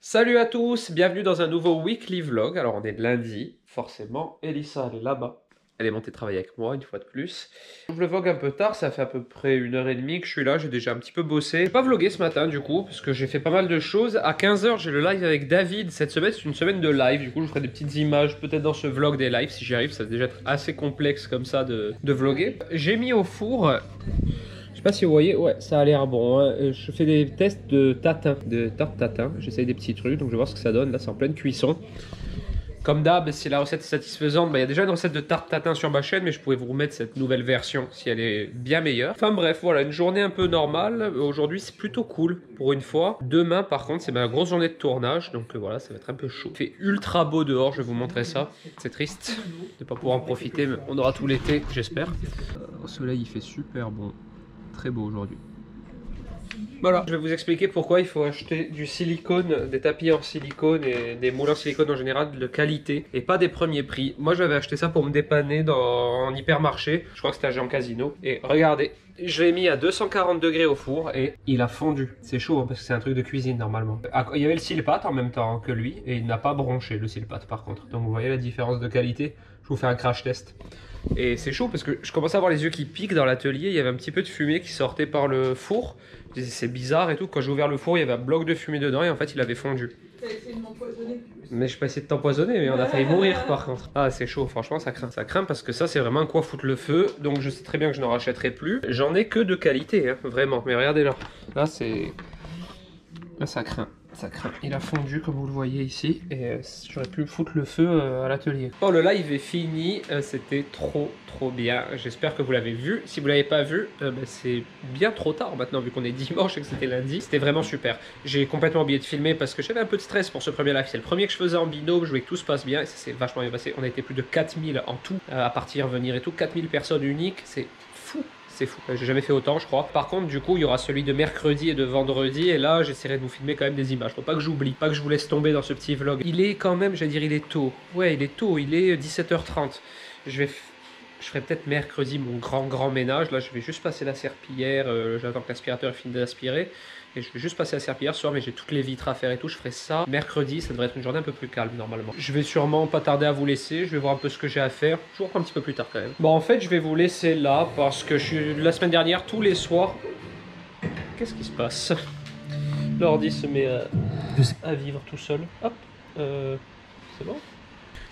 Salut à tous, bienvenue dans un nouveau weekly vlog. Alors on est lundi, forcément. Elissa elle est là-bas. Elle est montée travailler avec moi une fois de plus. Je le vlog un peu tard, ça fait à peu près 1h30 que je suis là, j'ai déjà un petit peu bossé. J'ai pas vlogué ce matin du coup, parce que j'ai fait pas mal de choses. À 15h j'ai le live avec David. Cette semaine c'est une semaine de live, du coup je ferai des petites images peut-être dans ce vlog des lives si j'y arrive. Ça va déjà être assez complexe comme ça de vloguer. J'ai mis au four... Je sais pas si vous voyez, ouais, ça a l'air bon. Hein. Je fais des tests de tatin, de tarte tatin. J'essaye des petits trucs, donc je vais voir ce que ça donne. Là, c'est en pleine cuisson. Comme d'hab, si la recette est satisfaisante, il y a déjà une recette de tarte tatin sur ma chaîne, mais je pourrais vous remettre cette nouvelle version si elle est bien meilleure. Enfin bref, voilà, une journée un peu normale. Aujourd'hui, c'est plutôt cool pour une fois. Demain, par contre, c'est ma grosse journée de tournage, donc voilà, ça va être un peu chaud. Il fait ultra beau dehors, je vais vous montrer ça. C'est triste de ne pas pouvoir en profiter, mais on aura tout l'été, j'espère. Au soleil, il fait super bon. Très beau aujourd'hui. Voilà, je vais vous expliquer pourquoi il faut acheter du silicone, des tapis en silicone et des moules en silicone en général de qualité et pas des premiers prix. Moi j'avais acheté ça pour me dépanner en hypermarché, je crois que c'était à Jean Casino. Et regardez, je l'ai mis à 240 degrés au four et il a fondu. C'est chaud hein, parce que c'est un truc de cuisine normalement. Il y avait le silpat en même temps que lui et il n'a pas bronché le silpat par contre. Donc vous voyez la différence de qualité. Je vous fais un crash test. Et c'est chaud parce que je commençais à avoir les yeux qui piquent dans l'atelier. Il y avait un petit peu de fumée qui sortait par le four. Je disais c'est bizarre et tout. Quand j'ai ouvert le four, il y avait un bloc de fumée dedans et en fait il avait fondu. T'as essayé de m'empoisonner? Mais je peux essayer de t'empoisonner, mais on a failli mourir par contre. Ah c'est chaud, franchement ça craint. Ça craint parce que ça c'est vraiment quoi foutre le feu. Donc je sais très bien que je n'en rachèterai plus. J'en ai que de qualité, hein, vraiment. Mais regardez là. Là c'est... Là ça craint. Ça craint. Il a fondu comme vous le voyez ici et j'aurais pu foutre le feu à l'atelier. Oh le live est fini, c'était trop bien. J'espère que vous l'avez vu. Si vous l'avez pas vu, c'est bien trop tard maintenant vu qu'on est dimanche et que c'était lundi. C'était vraiment super. J'ai complètement oublié de filmer parce que j'avais un peu de stress pour ce premier live. C'est le premier que je faisais en binôme, je voulais que tout se passe bien et ça s'est vachement bien passé. On a été plus de 4000 en tout à partir, venir et tout. 4000 personnes uniques, c'est fou. C'est fou, j'ai jamais fait autant je crois. Par contre du coup il y aura celui de mercredi et de vendredi et là j'essaierai de vous filmer quand même des images. Faut pas que j'oublie, pas que je vous laisse tomber dans ce petit vlog. Il est quand même, j'allais dire il est tôt. Ouais il est tôt, il est 17h30. Je ferai peut-être mercredi mon grand ménage. Là je vais juste passer la serpillière, j'attends que l'aspirateur finisse d'aspirer. Et je vais juste passer la serpillière ce soir, mais j'ai toutes les vitres à faire et tout. Je ferai ça mercredi, ça devrait être une journée un peu plus calme normalement. Je vais sûrement pas tarder à vous laisser, je vais voir un peu ce que j'ai à faire. Toujours un petit peu plus tard quand même. Bon en fait je vais vous laisser là parce que je suis la semaine dernière tous les soirs. Qu'est-ce qui se passe? L'ordi se met à vivre tout seul. Hop, c'est bon.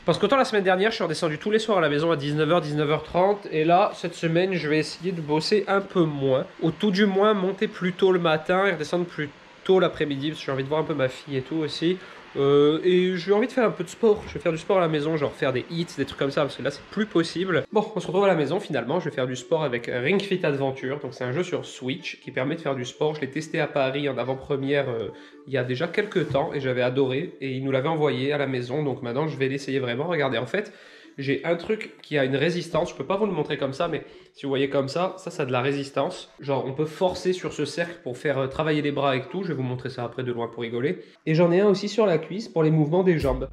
Parce qu'autant la semaine dernière, je suis redescendu tous les soirs à la maison à 19h, 19h30. Et là, cette semaine, je vais essayer de bosser un peu moins. Ou tout du moins, monter plus tôt le matin et redescendre plus tôt l'après-midi. Parce que j'ai envie de voir un peu ma fille et tout aussi. Et j'ai envie de faire un peu de sport. Je vais faire du sport à la maison, genre faire des hits, des trucs comme ça. Parce que là, c'est plus possible. Bon, on se retrouve à la maison finalement. Je vais faire du sport avec Ring Fit Adventure. Donc c'est un jeu sur Switch qui permet de faire du sport. Je l'ai testé à Paris en avant-première il y a déjà quelques temps. Et j'avais adoré. Et ils nous l'avaient envoyé à la maison. Donc maintenant, je vais l'essayer vraiment. Regardez, en fait... J'ai un truc qui a une résistance, je peux pas vous le montrer comme ça, mais si vous voyez comme ça a de la résistance. Genre on peut forcer sur ce cercle pour faire travailler les bras avec tout, je vais vous montrer ça après de loin pour rigoler. Et j'en ai un aussi sur la cuisse pour les mouvements des jambes.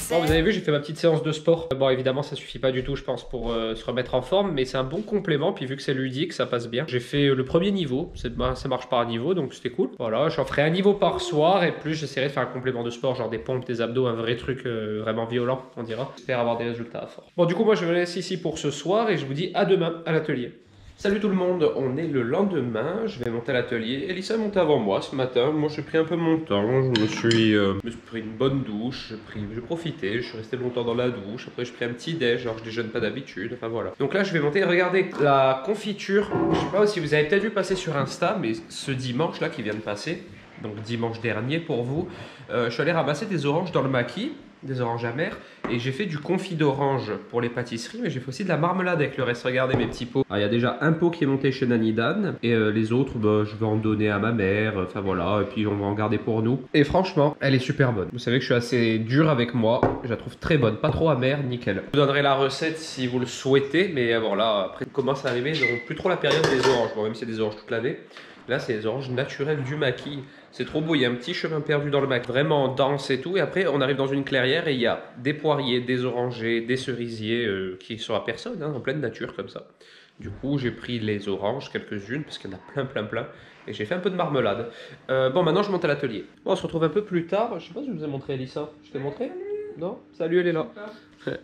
Bon, vous avez vu, j'ai fait ma petite séance de sport. Bon, évidemment, ça suffit pas du tout, je pense, pour se remettre en forme, mais c'est un bon complément. Puis vu que c'est ludique, ça passe bien. J'ai fait le premier niveau, ça marche par niveau, donc c'était cool. Voilà, j'en ferai un niveau par soir, et plus j'essaierai de faire un complément de sport, genre des pompes, des abdos, un vrai truc vraiment violent, on dira. J'espère avoir des résultats à fort. Bon, du coup, moi, je me laisse ici pour ce soir, et je vous dis à demain à l'atelier. Salut tout le monde, on est le lendemain, je vais monter à l'atelier. Elissa est montée avant moi ce matin, moi j'ai pris un peu mon temps, je me suis pris une bonne douche, j'ai profité, je suis resté longtemps dans la douche, après j'ai pris un petit déj, genre je déjeune pas d'habitude, enfin voilà. Donc là je vais monter, regardez, la confiture, je sais pas si vous avez peut-être vu passer sur Insta, mais ce dimanche là qui vient de passer, donc dimanche dernier pour vous, je suis allé ramasser des oranges dans le maquis. Des oranges amères et j'ai fait du confit d'orange pour les pâtisseries, mais j'ai fait aussi de la marmelade avec le reste. Regardez mes petits pots. Il y a déjà un pot qui est monté chez Nanny Dan et les autres je vais en donner à ma mère, enfin voilà, et puis on va en garder pour nous. Et franchement elle est super bonne. Vous savez que je suis assez dur avec moi, je la trouve très bonne, pas trop amère, nickel. Je vous donnerai la recette si vous le souhaitez, mais bon là après commence à arriver, ils n'auront plus trop la période des oranges, bon même si c'est des oranges toute l'année. Là, c'est les oranges naturelles du maquis. C'est trop beau, il y a un petit chemin perdu dans le maquis, vraiment dense et tout. Et après, on arrive dans une clairière et il y a des poiriers, des orangers, des cerisiers qui sont à personne, hein, en pleine nature comme ça. Du coup, j'ai pris les oranges, quelques-unes, parce qu'il y en a plein. Et j'ai fait un peu de marmelade. Bon, maintenant, je monte à l'atelier. Bon, on se retrouve un peu plus tard. Je sais pas si je vous ai montré Elissa. Je t'ai montré? Non? Salut, elle est là.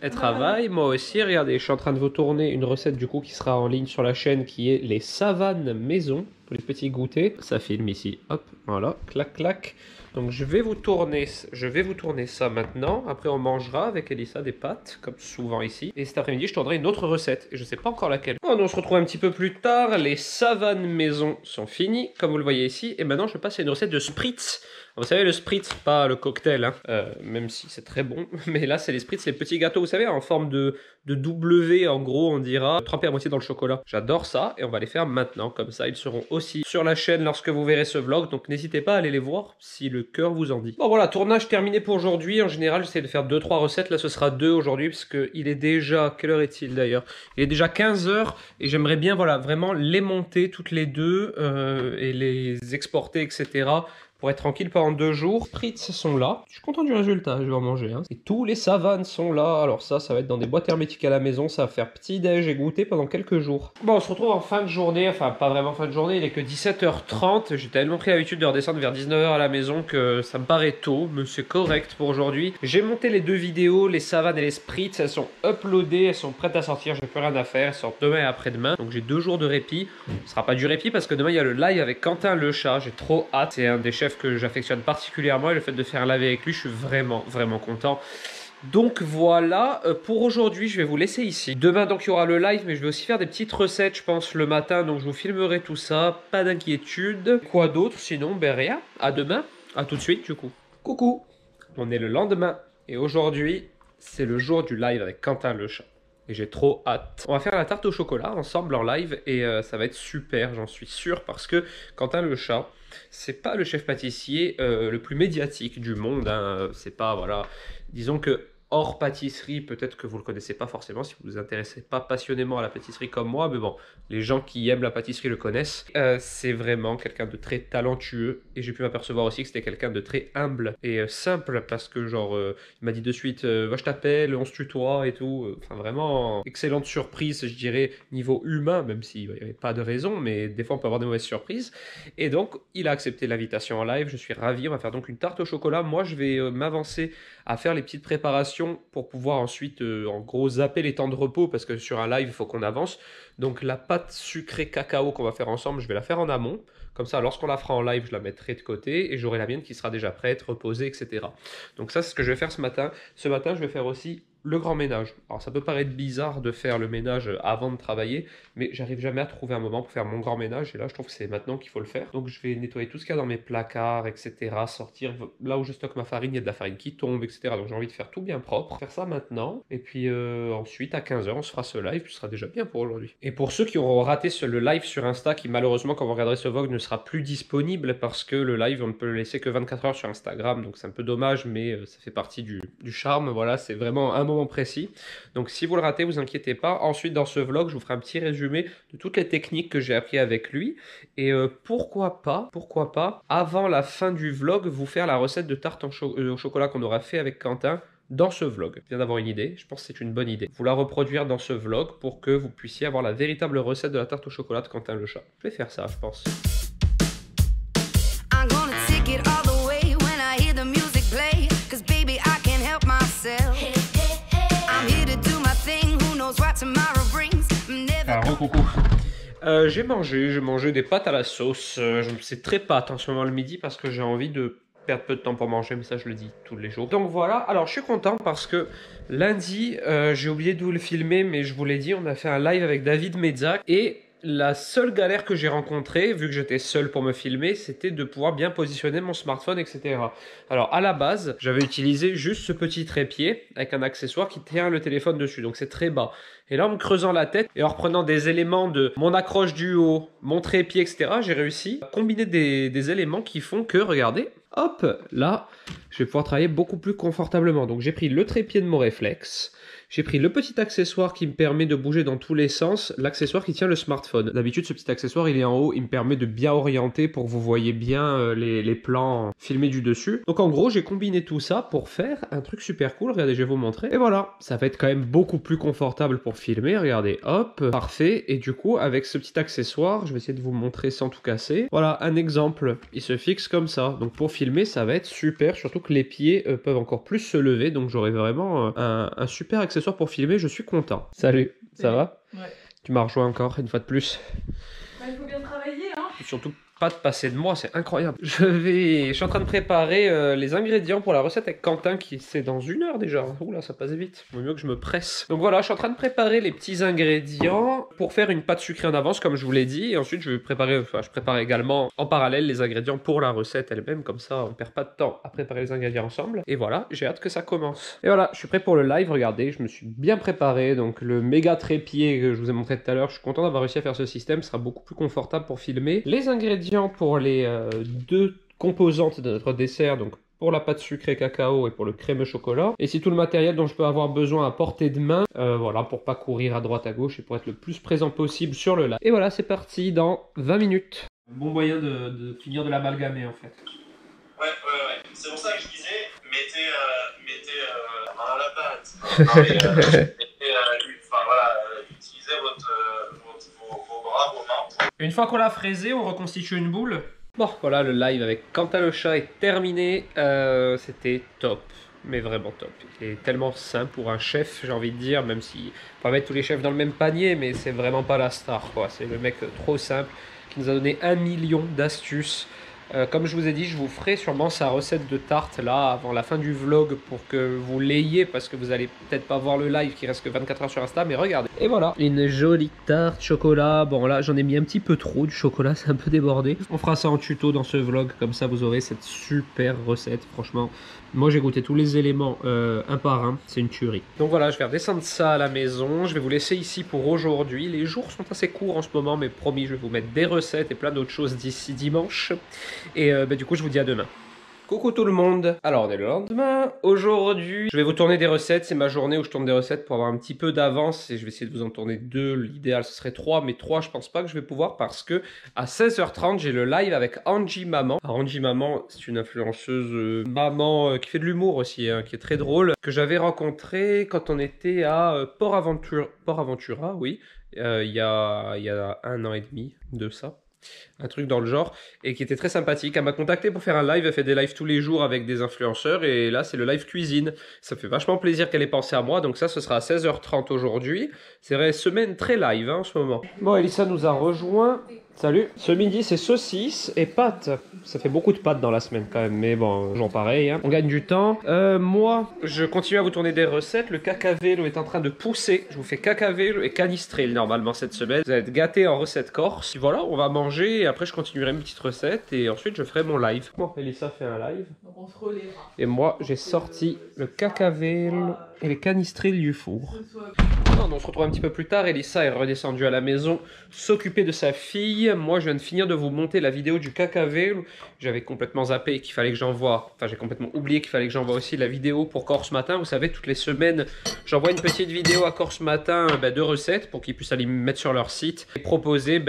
Elle travaille, moi aussi. Regardez, je suis en train de vous tourner une recette du coup qui sera en ligne sur la chaîne qui est les savanes maison pour les petits goûters. Ça filme ici, hop, voilà, clac clac. Donc je vais vous tourner ça maintenant. Après on mangera avec Elissa des pâtes comme souvent ici. Et cet après-midi je tournerai une autre recette et je sais pas encore laquelle. Bon, on se retrouve un petit peu plus tard. Les savanes maison sont finies comme vous le voyez ici. Et maintenant je passe à une recette de spritz. Vous savez le spritz, pas le cocktail, hein. Même si c'est très bon. Mais là c'est les spritz, les petits gâteaux, vous savez, en forme de W en gros on dira, trempés à moitié dans le chocolat. J'adore ça et on va les faire maintenant, comme ça ils seront aussi sur la chaîne lorsque vous verrez ce vlog. Donc n'hésitez pas à aller les voir si le cœur vous en dit. Bon voilà, tournage terminé pour aujourd'hui. En général j'essaie de faire 2-3 recettes, là ce sera 2 aujourd'hui parce qu'il est déjà, quelle heure est-il d'ailleurs? Il est déjà 15 h et j'aimerais bien voilà vraiment les monter toutes les deux et les exporter etc. pour être tranquille pendant 2 jours. Les spritz sont là. Je suis content du résultat, je vais en manger. Hein. Et tous les savanes sont là. Alors ça va être dans des boîtes hermétiques à la maison. Ça va faire petit-déj et goûter pendant quelques jours. Bon, on se retrouve en fin de journée. Enfin, pas vraiment fin de journée. Il est que 17 h 30. J'ai tellement pris l'habitude de redescendre vers 19 h à la maison que ça me paraît tôt. Mais c'est correct pour aujourd'hui. J'ai monté les 2 vidéos, les savanes et les spritz. Elles sont uploadées. Elles sont prêtes à sortir. J'ai plus rien à faire. Elles sortent demain et après-demain. Donc j'ai 2 jours de répit. Ce sera pas du répit parce que demain il y a le live avec Quentin le chat. J'ai trop hâte. C'est un des chefs que j'affectionne particulièrement et le fait de faire un live avec lui, je suis vraiment content. Donc voilà, pour aujourd'hui, je vais vous laisser ici. Demain, donc, il y aura le live, mais je vais aussi faire des petites recettes, je pense, le matin. Donc, je vous filmerai tout ça. Pas d'inquiétude. Quoi d'autre? Sinon, ben rien. À demain. À tout de suite, du coup. Coucou. On est le lendemain. Et aujourd'hui, c'est le jour du live avec Quentin le chat. Et j'ai trop hâte. On va faire la tarte au chocolat ensemble en live et ça va être super, j'en suis sûr, parce que Quentin le chat, c'est pas le chef pâtissier le plus médiatique du monde. Hein. C'est pas, voilà, disons que hors pâtisserie, peut-être que vous le connaissez pas forcément si vous vous intéressez pas passionnément à la pâtisserie comme moi, mais bon, les gens qui aiment la pâtisserie le connaissent. C'est vraiment quelqu'un de très talentueux et j'ai pu m'apercevoir aussi que c'était quelqu'un de très humble et simple parce que genre il m'a dit de suite va je t'appelle, on se tutoie et tout. Enfin vraiment excellente surprise je dirais niveau humain, même s'il n'y avait pas de raison, mais des fois on peut avoir des mauvaises surprises. Et donc il a accepté l'invitation en live, je suis ravi. On va faire donc une tarte au chocolat. Moi je vais m'avancer à faire les petites préparations pour pouvoir ensuite en gros zapper les temps de repos parce que sur un live il faut qu'on avance. Donc la pâte sucrée cacao qu'on va faire ensemble, je vais la faire en amont. Comme ça, lorsqu'on la fera en live, je la mettrai de côté et j'aurai la mienne qui sera déjà prête, reposée, etc. Donc ça, c'est ce que je vais faire ce matin. Ce matin, je vais faire aussi le grand ménage. Alors ça peut paraître bizarre de faire le ménage avant de travailler, mais j'arrive jamais à trouver un moment pour faire mon grand ménage et là je trouve que c'est maintenant qu'il faut le faire. Donc je vais nettoyer tout ce qu'il y a dans mes placards, etc. Sortir là où je stocke ma farine, il y a de la farine qui tombe, etc. Donc j'ai envie de faire tout bien propre, faire ça maintenant et puis ensuite à 15 h on se fera ce live, ce sera déjà bien pour aujourd'hui. Et pour ceux qui auront raté le live sur Insta, qui malheureusement quand vous regarderez ce vlog ne sera plus disponible parce que le live on ne peut le laisser que 24 h sur Instagram, donc c'est un peu dommage mais ça fait partie du charme. Voilà, c'est vraiment un moment précis. Donc si vous le ratez, vous inquiétez pas. Ensuite dans ce vlog, je vous ferai un petit résumé de toutes les techniques que j'ai appris avec lui et pourquoi pas, avant la fin du vlog, vous faire la recette de tarte au chocolat qu'on aura fait avec Quentin dans ce vlog. Je viens d'avoir une idée, je pense que c'est une bonne idée. Vous la reproduire dans ce vlog pour que vous puissiez avoir la véritable recette de la tarte au chocolat de Quentin le chat. Je vais faire ça, je pense. Alors, coucou. J'ai mangé des pâtes à la sauce. C'est très pâte en ce moment le midi parce que j'ai envie de perdre peu de temps pour manger, mais ça je le dis tous les jours. Donc voilà, alors je suis content parce que lundi, j'ai oublié de vous le filmer, mais je vous l'ai dit, on a fait un live avec David Mezzak et la seule galère que j'ai rencontrée, vu que j'étais seul pour me filmer, c'était de pouvoir bien positionner mon smartphone, etc. Alors à la base, j'avais utilisé juste ce petit trépied avec un accessoire qui tient le téléphone dessus, donc c'est très bas. Et là, en me creusant la tête et en reprenant des éléments de mon accroche du haut, mon trépied, etc., j'ai réussi à combiner des éléments qui font que, regardez, hop, là, je vais pouvoir travailler beaucoup plus confortablement. Donc j'ai pris le trépied de mon réflexe. J'ai pris le petit accessoire qui me permet de bouger dans tous les sens, l'accessoire qui tient le smartphone. D'habitude, ce petit accessoire, il est en haut, il me permet de bien orienter pour que vous voyez bien les plans filmés du dessus. Donc en gros, j'ai combiné tout ça pour faire un truc super cool. Regardez, je vais vous montrer. Et voilà, ça va être quand même beaucoup plus confortable pour filmer. Regardez, hop, parfait. Et du coup, avec ce petit accessoire, je vais essayer de vous montrer sans tout casser. Voilà, un exemple. Il se fixe comme ça. Donc pour filmer, ça va être super, surtout que les pieds peuvent encore plus se lever. Donc j'aurai vraiment un super accessoire pour filmer, je suis content. Salut, ça va? Ouais. Tu m'as rejoint encore une fois de plus. Bah, il faut bien travailler, hein. Surtout pas de passer de moi, c'est incroyable. Je suis en train de préparer les ingrédients pour la recette avec Quentin qui c'est dans 1 heure déjà. Oula, ça passe vite. Il vaut mieux que je me presse. Donc voilà, je suis en train de préparer les petits ingrédients pour faire une pâte sucrée en avance comme je vous l'ai dit. Et ensuite, je prépare également en parallèle les ingrédients pour la recette elle-même. Comme ça, on perd pas de temps à préparer les ingrédients ensemble. Et voilà, j'ai hâte que ça commence. Et voilà, je suis prêt pour le live. Regardez, je me suis bien préparé. Donc le méga trépied que je vous ai montré tout à l'heure, je suis content d'avoir réussi à faire ce système. Ce sera beaucoup plus confortable pour filmer. Les ingrédients pour les 2 composantes de notre dessert, donc pour la pâte sucrée cacao et pour le crémeux chocolat. Et c'est tout le matériel dont je peux avoir besoin à portée de main, voilà, pour pas courir à droite à gauche et pour être le plus présent possible sur le live. Et voilà, c'est parti dans 20 minutes. Bon moyen de finir de l'amalgamer en fait. Ouais. C'est pour ça que je disais, mettez à la pâte. Utilisez vos bras, vos mains. Une fois qu'on l'a fraisé, on reconstitue une boule. Bon, voilà, le live avec Quentin le chat est terminé. C'était top, mais vraiment top. Il est tellement simple pour un chef, j'ai envie de dire, même si on va mettre tous les chefs dans le même panier, mais c'est vraiment pas la star, quoi. C'est le mec trop simple qui nous a donné 1 million d'astuces. Comme je vous ai dit, je vous ferai sûrement sa recette de tarte là avant la fin du vlog pour que vous l'ayez parce que vous allez peut-être pas voir le live qui reste que 24 heures sur Insta, mais regardez. Et voilà, une jolie tarte chocolat. Bon là, j'en ai mis un petit peu trop du chocolat, c'est un peu débordé. On fera ça en tuto dans ce vlog, comme ça vous aurez cette super recette. Franchement, moi j'ai goûté tous les éléments un par un, c'est une tuerie. Donc voilà, je vais redescendre ça à la maison. Je vais vous laisser ici pour aujourd'hui. Les jours sont assez courts en ce moment, mais promis, je vais vous mettre des recettes et plein d'autres choses d'ici dimanche. Et du coup, je vous dis à demain. Coucou tout le monde. Alors, on est le lendemain. Aujourd'hui, je vais vous tourner des recettes. C'est ma journée où je tourne des recettes pour avoir un petit peu d'avance. Et je vais essayer de vous en tourner 2. L'idéal, ce serait 3. Mais 3, je pense pas que je vais pouvoir parce que à 16h30, j'ai le live avec Angie Maman. Alors, Angie Maman, c'est une influenceuse maman qui fait de l'humour aussi, hein, qui est très drôle. Que j'avais rencontré quand on était à Port Aventura, oui. Il y a 1 an et demi de ça. Un truc dans le genre, et qui était très sympathique. Elle m'a contacté pour faire un live, elle fait des lives tous les jours avec des influenceurs, et là c'est le live cuisine. Ça fait vachement plaisir qu'elle ait pensé à moi, donc ça ce sera à 16h30 aujourd'hui. C'est vrai, semaine très live hein, en ce moment. Bon, Elissa nous a rejoint. Salut. Ce midi, c'est saucisses et pâtes. Ça fait beaucoup de pâtes dans la semaine quand même, mais bon, genre pareil. Hein. On gagne du temps. Moi, je continue à vous tourner des recettes. Le cacavélo est en train de pousser. Je vous fais cacavélo et canistril normalement cette semaine. Vous êtes gâtés en recette corse. Voilà, on va manger et après je continuerai mes petites recettes et ensuite je ferai mon live. Bon, Elissa fait un live. Donc on se relèvera. Et moi, j'ai sorti le cacavélo et les canistrils du four. On se retrouve un petit peu plus tard. Elissa est redescendue à la maison s'occuper de sa fille. Moi, je viens de finir de vous monter la vidéo du cacavélo. J'avais complètement zappé qu'il fallait que j'envoie. Enfin, j'ai complètement oublié qu'il fallait que j'envoie aussi la vidéo pour Corse Matin. Vous savez, toutes les semaines, j'envoie une petite vidéo à Corse Matin de recettes pour qu'ils puissent aller me mettre sur leur site et proposer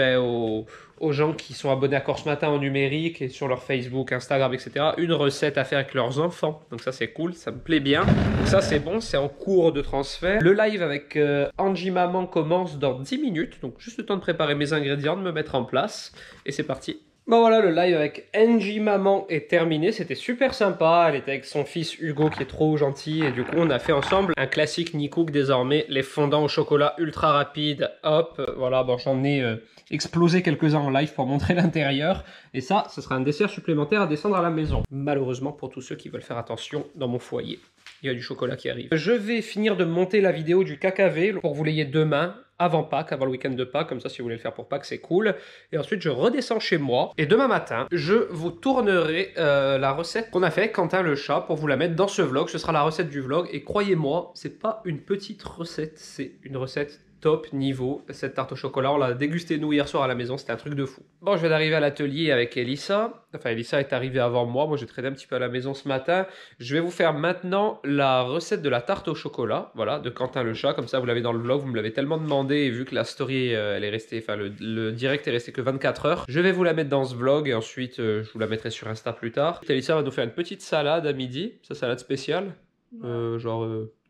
aux gens qui sont abonnés à Corse Matin en numérique et sur leur Facebook, Instagram, etc. une recette à faire avec leurs enfants. Donc ça, c'est cool, ça me plaît bien. Donc ça, c'est bon, c'est en cours de transfert. Le live avec Angie Maman commence dans 10 minutes. Donc juste le temps de préparer mes ingrédients, de me mettre en place. Et c'est parti. Bon voilà, le live avec Angie Maman est terminé, c'était super sympa, elle était avec son fils Hugo qui est trop gentil et du coup on a fait ensemble un classique Nicook désormais, les fondants au chocolat ultra rapide, hop, voilà, bon j'en ai explosé quelques-uns en live pour montrer l'intérieur et ça, ce sera un dessert supplémentaire à descendre à la maison. Malheureusement pour tous ceux qui veulent faire attention dans mon foyer, il y a du chocolat qui arrive. Je vais finir de monter la vidéo du cacavélo pour que vous l'ayez demain avant Pâques, avant le week-end de Pâques, comme ça si vous voulez le faire pour Pâques c'est cool. Et ensuite je redescends chez moi et demain matin je vous tournerai la recette qu'on a fait Quentin le chat pour vous la mettre dans ce vlog. Ce sera la recette du vlog et croyez-moi c'est pas une petite recette, c'est une recette top niveau. Cette tarte au chocolat, on l'a dégustée nous hier soir à la maison, c'était un truc de fou. Bon, je viens d'arriver à l'atelier avec Elissa. Enfin, Elissa est arrivée avant moi j'ai traîné un petit peu à la maison ce matin. Je vais vous faire maintenant la recette de la tarte au chocolat, voilà, de Quentin le chat. Comme ça, vous l'avez dans le vlog, vous me l'avez tellement demandé et vu que la story, elle est restée, enfin, le direct est resté que 24 heures. Je vais vous la mettre dans ce vlog et ensuite, je vous la mettrai sur Insta plus tard. Elissa va nous faire une petite salade à midi, sa salade spéciale, genre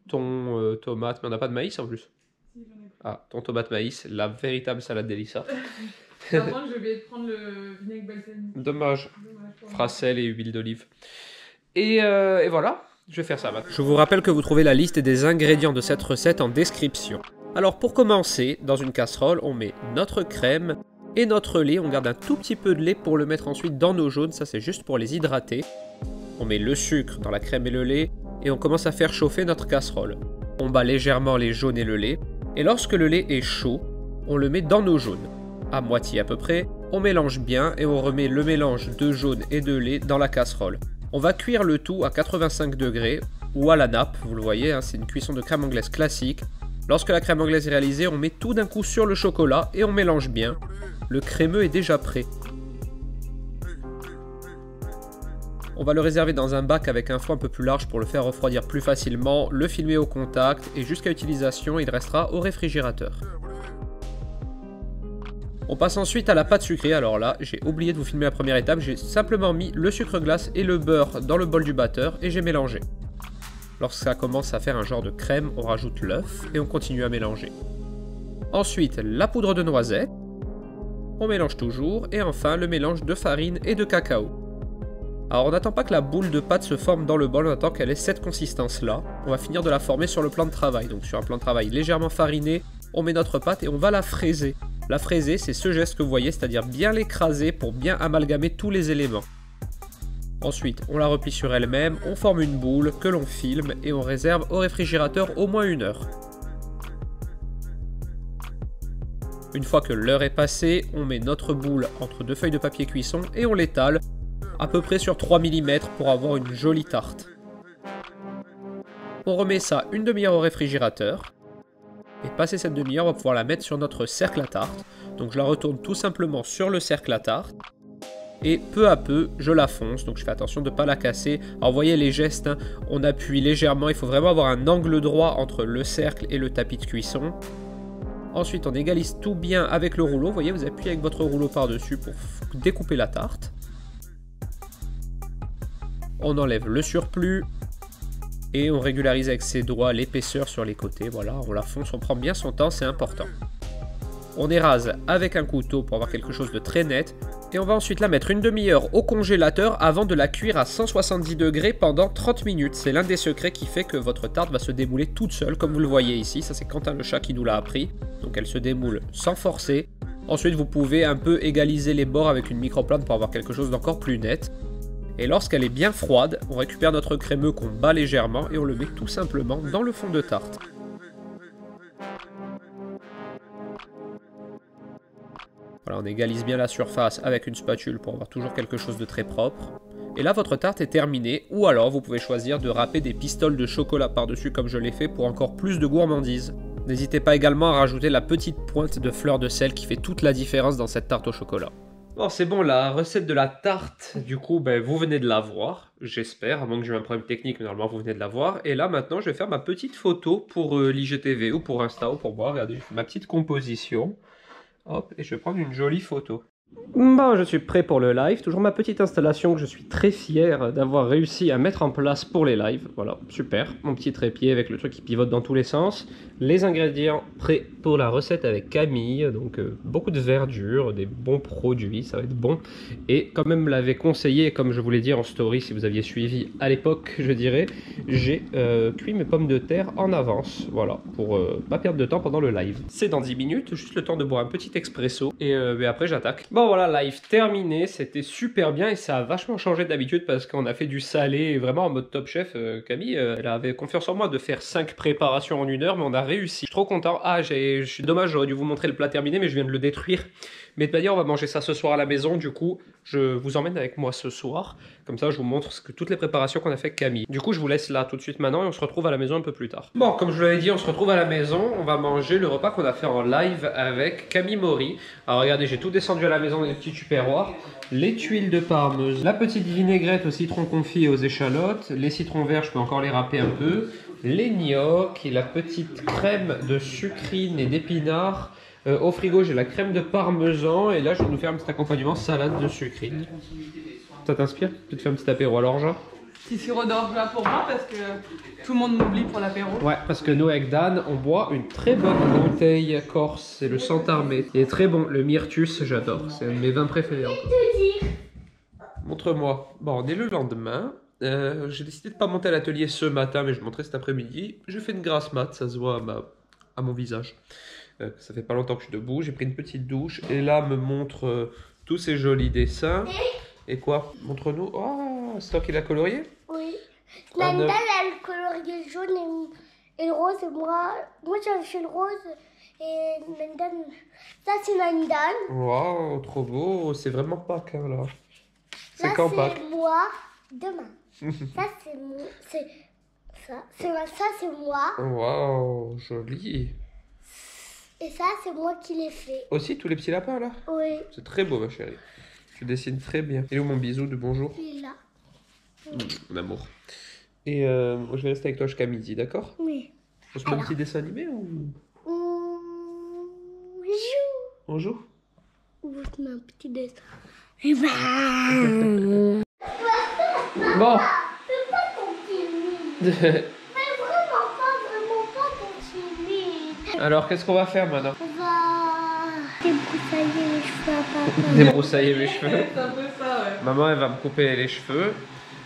thon, tomate, mais on n'a pas de maïs en plus. Ah, thon, tomate, maïs, la véritable salade d'Elissa. Avant, je vais prendre le vinaigre balsamique. Dommage. Fera sel et huile d'olive. Et voilà, je vais faire ça maintenant. Je vous rappelle que vous trouvez la liste des ingrédients de cette recette en description. Alors pour commencer, dans une casserole, on met notre crème et notre lait. On garde un tout petit peu de lait pour le mettre ensuite dans nos jaunes, ça c'est juste pour les hydrater. On met le sucre dans la crème et le lait et on commence à faire chauffer notre casserole. On bat légèrement les jaunes et le lait. Et lorsque le lait est chaud, on le met dans nos jaunes. À moitié à peu près, on mélange bien et on remet le mélange de jaune et de lait dans la casserole. On va cuire le tout à 85 degrés ou à la nappe, vous le voyez, hein, c'est une cuisson de crème anglaise classique. Lorsque la crème anglaise est réalisée, on met tout d'un coup sur le chocolat et on mélange bien. Le crémeux est déjà prêt. On va le réserver dans un bac avec un fond un peu plus large pour le faire refroidir plus facilement, le filmer au contact et jusqu'à utilisation, il restera au réfrigérateur. On passe ensuite à la pâte sucrée. Alors là, j'ai oublié de vous filmer la première étape, j'ai simplement mis le sucre glace et le beurre dans le bol du batteur et j'ai mélangé. Lorsque ça commence à faire un genre de crème, on rajoute l'œuf et on continue à mélanger. Ensuite, la poudre de noisette, on mélange toujours et enfin le mélange de farine et de cacao. Alors on n'attend pas que la boule de pâte se forme dans le bol, on attend qu'elle ait cette consistance là. On va finir de la former sur le plan de travail. Donc sur un plan de travail légèrement fariné, on met notre pâte et on va la fraiser. La fraiser, c'est ce geste que vous voyez, c'est-à-dire bien l'écraser pour bien amalgamer tous les éléments. Ensuite, on la replie sur elle-même, on forme une boule que l'on filme et on réserve au réfrigérateur au moins 1 heure. Une fois que l'heure est passée, on met notre boule entre 2 feuilles de papier cuisson et on l'étale à peu près sur 3 mm pour avoir une jolie tarte. On remet ça une demi-heure au réfrigérateur. Et passé cette demi-heure, on va pouvoir la mettre sur notre cercle à tarte. Donc je la retourne tout simplement sur le cercle à tarte. Et peu à peu, je la fonce. Donc je fais attention de ne pas la casser. Alors vous voyez les gestes, hein, on appuie légèrement. Il faut vraiment avoir un angle droit entre le cercle et le tapis de cuisson. Ensuite, on égalise tout bien avec le rouleau. Vous voyez, vous appuyez avec votre rouleau par-dessus pour découper la tarte. On enlève le surplus. Et on régularise avec ses doigts l'épaisseur sur les côtés. Voilà, on la fonce, on prend bien son temps, c'est important. On érase avec un couteau pour avoir quelque chose de très net. Et on va ensuite la mettre une demi-heure au congélateur avant de la cuire à 170 degrés pendant 30 minutes. C'est l'un des secrets qui fait que votre tarte va se démouler toute seule, comme vous le voyez ici. Ça, c'est Quentin le chat qui nous l'a appris. Donc elle se démoule sans forcer. Ensuite, vous pouvez un peu égaliser les bords avec une microplane pour avoir quelque chose d'encore plus net. Et lorsqu'elle est bien froide, on récupère notre crémeux qu'on bat légèrement et on le met tout simplement dans le fond de tarte. Voilà, on égalise bien la surface avec une spatule pour avoir toujours quelque chose de très propre. Et là, votre tarte est terminée, ou alors vous pouvez choisir de râper des pistoles de chocolat par-dessus comme je l'ai fait pour encore plus de gourmandise. N'hésitez pas également à rajouter la petite pointe de fleur de sel qui fait toute la différence dans cette tarte au chocolat. Bon, c'est bon, la recette de la tarte, du coup, vous venez de la voir, j'espère, à moins que j'ai eu un problème technique, mais normalement vous venez de la voir. Et là, maintenant, je vais faire ma petite photo pour l'IGTV ou pour Insta ou pour moi. Regardez, je fais ma petite composition. Hop, et je vais prendre une jolie photo. Bon, je suis prêt pour le live. Toujours ma petite installation que je suis très fier d'avoir réussi à mettre en place pour les lives. Voilà, super. Mon petit trépied avec le truc qui pivote dans tous les sens. Les ingrédients prêts pour la recette avec Camille. Donc, beaucoup de verdure, des bons produits, ça va être bon. Et comme elle me l'avait conseillé, comme je vous l'ai dit en story, si vous aviez suivi à l'époque, je dirais, j'ai cuit mes pommes de terre en avance. Voilà, pour pas perdre de temps pendant le live. C'est dans 10 minutes, juste le temps de boire un petit expresso. Et après, j'attaque. Bon, Bon voilà, live terminé, c'était super bien et ça a vachement changé d'habitude parce qu'on a fait du salé vraiment en mode top chef. Camille, elle avait confiance en moi de faire 5 préparations en 1 heure, mais on a réussi. Je suis trop content. Ah, je suis dommage, j'aurais dû vous montrer le plat terminé, mais je viens de le détruire. Mais de manière, on va manger ça ce soir à la maison, du coup, je vous emmène avec moi ce soir. Comme ça, je vous montre toutes les préparations qu'on a fait avec Camille. Du coup, je vous laisse là tout de suite maintenant et on se retrouve à la maison un peu plus tard. Bon, comme je vous l'avais dit, on se retrouve à la maison. On va manger le repas qu'on a fait en live avec Camille Maury. Alors regardez, j'ai tout descendu à la maison dans les petits tupperwares. Les tuiles de parmesan, la petite vinaigrette au citron confit et aux échalotes. Les citrons verts, je peux encore les râper un peu. Les gnocchis et la petite crème de sucrine et d'épinards. Au frigo, j'ai la crème de parmesan et là, je vais nous faire un petit accompagnement salade de sucrine. Ça t'inspire? Tu te fais un petit apéro à l'orgeat? Petit sirop d'orge là pour moi parce que tout le monde m'oublie pour l'apéro. Ouais, parce que nous avec Dan, on boit une très bonne bouteille corse, c'est le Santarmé. Il est très bon, le Myrtus, j'adore, c'est un de mes vins préférés encore. Montre-moi. Bon, on est le lendemain. J'ai décidé de ne pas monter à l'atelier ce matin, mais je monterai cet après-midi. Je fais une grasse mat, ça se voit à mon visage. Ça fait pas longtemps que je suis debout, j'ai pris une petite douche et là me montre tous ces jolis dessins. Et quoi? Montre-nous. Oh, c'est toi qui l'as colorié? Oui. Nanda, elle colorié le jaune et le rose et moi j'avais fait le rose et Nanda, ça c'est Nanda. Waouh, trop beau, c'est vraiment Pâques hein, là. C'est quand Pâques? C'est moi demain. Ça c'est moi, ça c'est moi. Waouh, joli. Et ça c'est moi qui l'ai fait. Aussi tous les petits lapins là? Oui. C'est très beau ma chérie. Tu dessines très bien. Et où mon bisou de bonjour? Il est là. Mon amour. Et je vais rester avec toi jusqu'à midi, d'accord? Oui. On se met un petit dessin animé ou on joue? Ou je mets un petit dessin. Et ben. Bon. C'est pas ton timide. Mais vraiment pas ton timide. Alors qu'est-ce qu'on va faire maintenant? On va débroussailler les cheveux à papa. Débroussailler mes cheveux. C'est un peu ça, ouais. Maman elle va me couper les cheveux.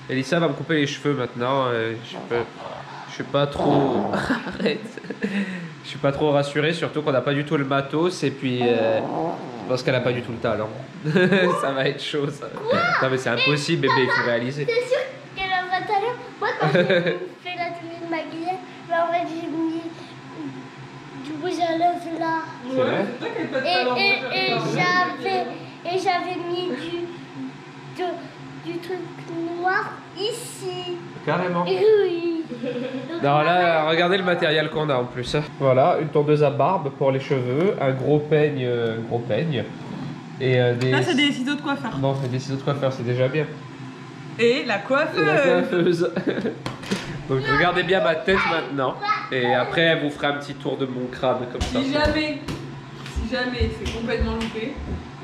Elissa va me couper les cheveux maintenant. Je suis pas trop. Arrête. Je suis pas trop rassuré, surtout qu'on n'a pas du tout le matos et puis je pense qu'elle a pas du tout le talent. Ça va être chaud ça. Non mais c'est impossible bébé, il faut réaliser. C'est sûr qu'elle a pas de talent. Moi quand j'ai fait la tenue de maquillage, en fait j'ai mis du rouge à lèvres là. C'est vrai? C'est toi qui n'as pas de talent. Et j'avais mis du truc noir ici. Carrément. Et oui. Non là, regardez le matériel qu'on a en plus. Voilà, une tondeuse à barbe pour les cheveux, un gros peigne, et des... Là, c'est des ciseaux de coiffeur. Bon, des ciseaux de coiffeur, c'est déjà bien. Et la coiffeuse. Et la coiffeuse. Donc regardez bien ma tête maintenant. Et après, vous ferez un petit tour de mon crâne comme ça. Si jamais c'est complètement loupé,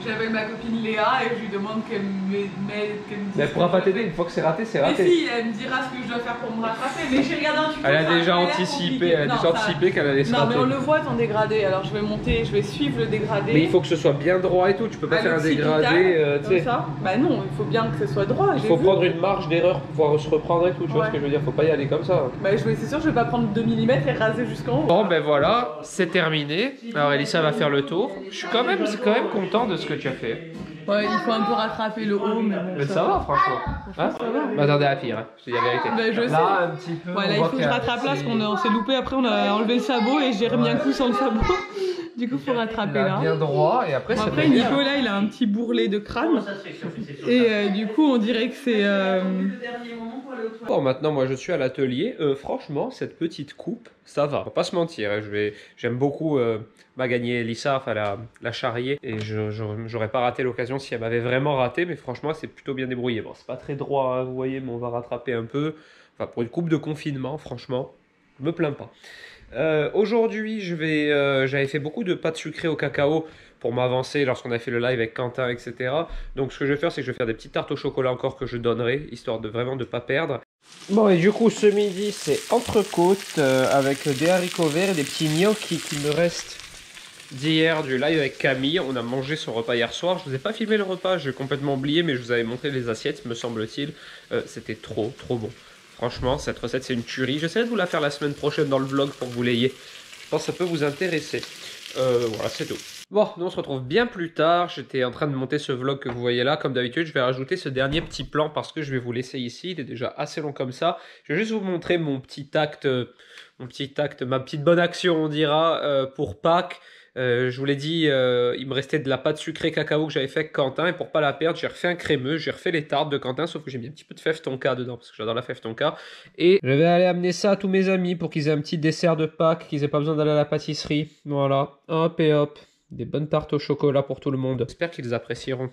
j'appelle ma copine Léa et je lui demande qu'elle me dise. Mais elle pourra pas t'aider, une fois que c'est raté, c'est Mais raté. si, elle me dira ce que je dois faire pour me rattraper. Mais j'ai regardé un tuto. Elle a ça déjà l'air anticipé, compliqué. qu'elle allait se Non, rater. mais on le voit ton dégradé, alors je vais monter, je vais suivre le dégradé. Mais il faut que ce soit bien droit et tout, tu peux pas faire un dégradé, tu comme sais. ça. Bah non, il faut bien que ce soit droit. Il faut prendre une marge d'erreur pour pouvoir se reprendre et tout, tu vois ce que je veux dire, faut pas y aller comme ça. Bah c'est sûr, je vais pas prendre 2 mm et raser jusqu'en haut. Bon ben voilà, c'est terminé. Alors Elissa va faire le tour. Je suis quand même content de ce que tu as fait. Ouais, il faut un peu rattraper le haut, mais bon. Mais ça va franchement. Hein? Bah, attendez à pire, hein. Je te dis la vérité. Bah, je sais. Là un petit peu. Ouais, là on il voit faut que qu'il je y a- rattrape là parce qu'on s'est loupé, après on a enlevé le sabot et j'ai remis un coup sans le sabot. Du coup, faut rattraper Il a là. bien droit et après Bon, ça après, fait bien. Nico là il a un petit bourrelet de crâne. Et du coup, on dirait que c'est. Bon, maintenant, moi, je suis à l'atelier. Franchement, cette petite coupe, ça va. On va pas se mentir. Hein, j'aime beaucoup Magali Elissa, enfin la charrier. Et j'aurais pas raté l'occasion si elle m'avait vraiment raté. Mais franchement, c'est plutôt bien débrouillé. Bon, c'est pas très droit, hein, vous voyez, mais on va rattraper un peu. Enfin, pour une coupe de confinement, franchement, je me plains pas. Aujourd'hui, j'avais fait beaucoup de pâtes sucrées au cacao pour m'avancer lorsqu'on a fait le live avec Quentin, etc. Donc ce que je vais faire, c'est que je vais faire des petites tartes au chocolat encore que je donnerai, histoire de vraiment de pas perdre. Bon, et du coup, ce midi, c'est entrecôte avec des haricots verts et des petits gnocchis qui me restent d'hier du live avec Camille. On a mangé son repas hier soir. Je vous ai pas filmé le repas, j'ai complètement oublié, mais je vous avais montré les assiettes, me semble-t-il. C'était trop bon. Franchement, cette recette, c'est une tuerie. J'essaierai de vous la faire la semaine prochaine dans le vlog pour que vous l'ayez. Je pense que ça peut vous intéresser. Voilà, c'est tout. Bon, nous on se retrouve bien plus tard. J'étais en train de monter ce vlog que vous voyez là. Comme d'habitude, je vais rajouter ce dernier petit plan parce que je vais vous laisser ici. Il est déjà assez long comme ça. Je vais juste vous montrer mon petit acte, ma petite bonne action, on dira, pour Pâques. Je vous l'ai dit, il me restait de la pâte sucrée cacao que j'avais fait avec Quentin. Et pour pas la perdre, j'ai refait un crémeux. J'ai refait les tartes de Quentin, sauf que j'ai mis un petit peu de fève tonka dedans parce que j'adore la fève tonka. Et je vais aller amener ça à tous mes amis pour qu'ils aient un petit dessert de Pâques, qu'ils aient pas besoin d'aller à la pâtisserie. Voilà, hop et hop. Des bonnes tartes au chocolat pour tout le monde. J'espère qu'ils apprécieront.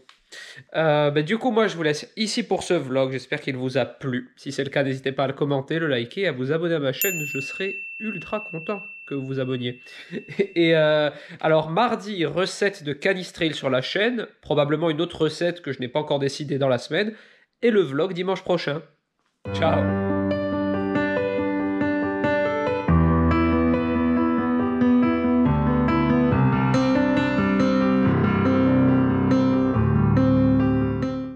Du coup, moi, je vous laisse ici pour ce vlog. J'espère qu'il vous a plu. Si c'est le cas, n'hésitez pas à le commenter, le liker, à vous abonner à ma chaîne. Je serai ultra content que vous vous abonniez. Et alors, mardi, recette de canistril sur la chaîne. Probablement une autre recette que je n'ai pas encore décidée dans la semaine. Et le vlog dimanche prochain. Ciao!